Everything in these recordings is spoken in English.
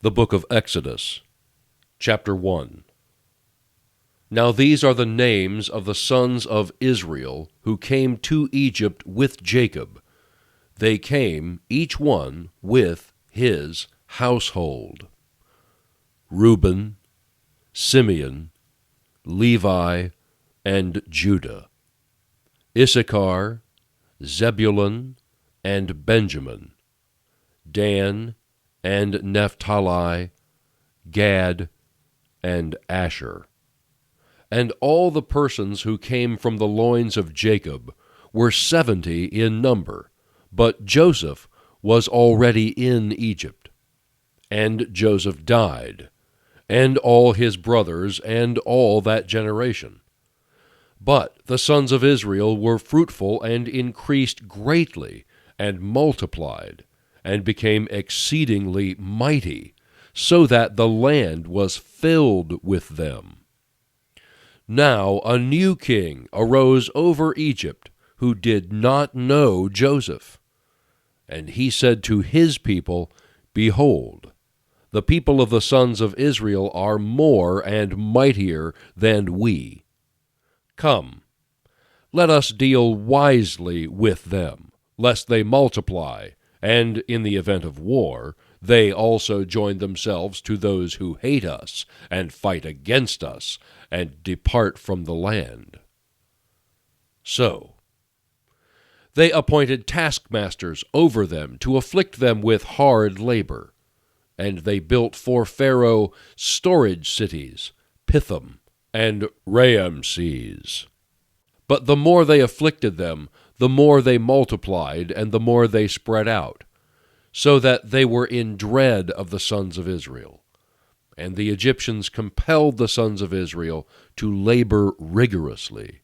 The book of Exodus, chapter 1. Now these are the names of the sons of Israel who came to Egypt with Jacob. They came, each one, with his household: Reuben, Simeon, Levi, and Judah; Issachar, Zebulun, and Benjamin; Dan, and Naphtali, Gad, and Asher. And all the persons who came from the loins of Jacob were 70 in number, but Joseph was already in Egypt. And Joseph died, and all his brothers, and all that generation. But the sons of Israel were fruitful and increased greatly, and multiplied, and became exceedingly mighty, so that the land was filled with them. Now a new king arose over Egypt, who did not know Joseph. And he said to his people, Behold, the people of the sons of Israel are more and mightier than we. Come, let us deal wisely with them, lest they multiply, and in the event of war, they also join themselves to those who hate us, and fight against us, and depart from the land. So they appointed taskmasters over them to afflict them with hard labor. And they built for Pharaoh storage cities, Pithom and Raamses. But the more they afflicted them, the more they multiplied, and the more they spread out, so that they were in dread of the sons of Israel. And the Egyptians compelled the sons of Israel to labor rigorously,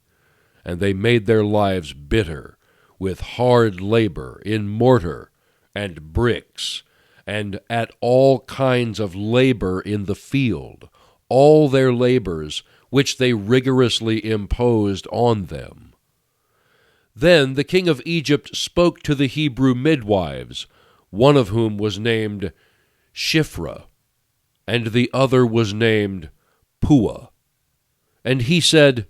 and they made their lives bitter with hard labor in mortar and bricks, and at all kinds of labor in the field, all their labors which they rigorously imposed on them. Then the king of Egypt spoke to the Hebrew midwives, one of whom was named Shiphrah, and the other was named Puah. And he said,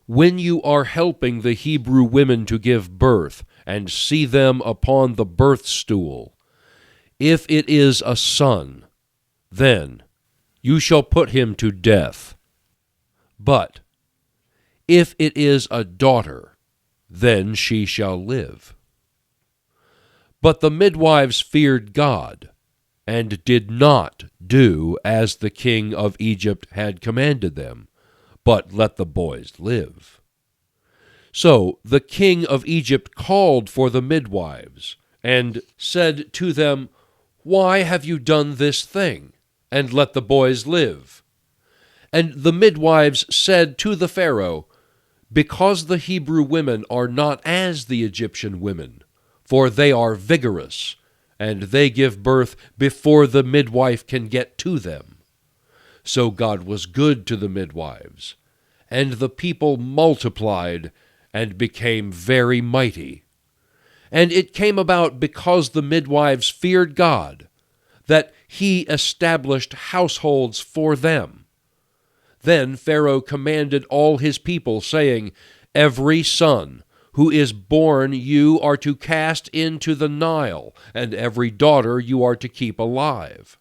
When you are helping the Hebrew women to give birth, and see them upon the birth stool, if it is a son, then you shall put him to death. But if it is a daughter, then she shall live. But the midwives feared God, and did not do as the king of Egypt had commanded them, but let the boys live. So the king of Egypt called for the midwives, and said to them, Why have you done this thing, and let the boys live? And the midwives said to the Pharaoh, Because the Hebrew women are not as the Egyptian women, for they are vigorous, and they give birth before the midwife can get to them. So God was good to the midwives, and the people multiplied and became very mighty. And it came about, because the midwives feared God, that he established households for them. Then Pharaoh commanded all his people, saying, Every son who is born you are to cast into the Nile, and every daughter you are to keep alive.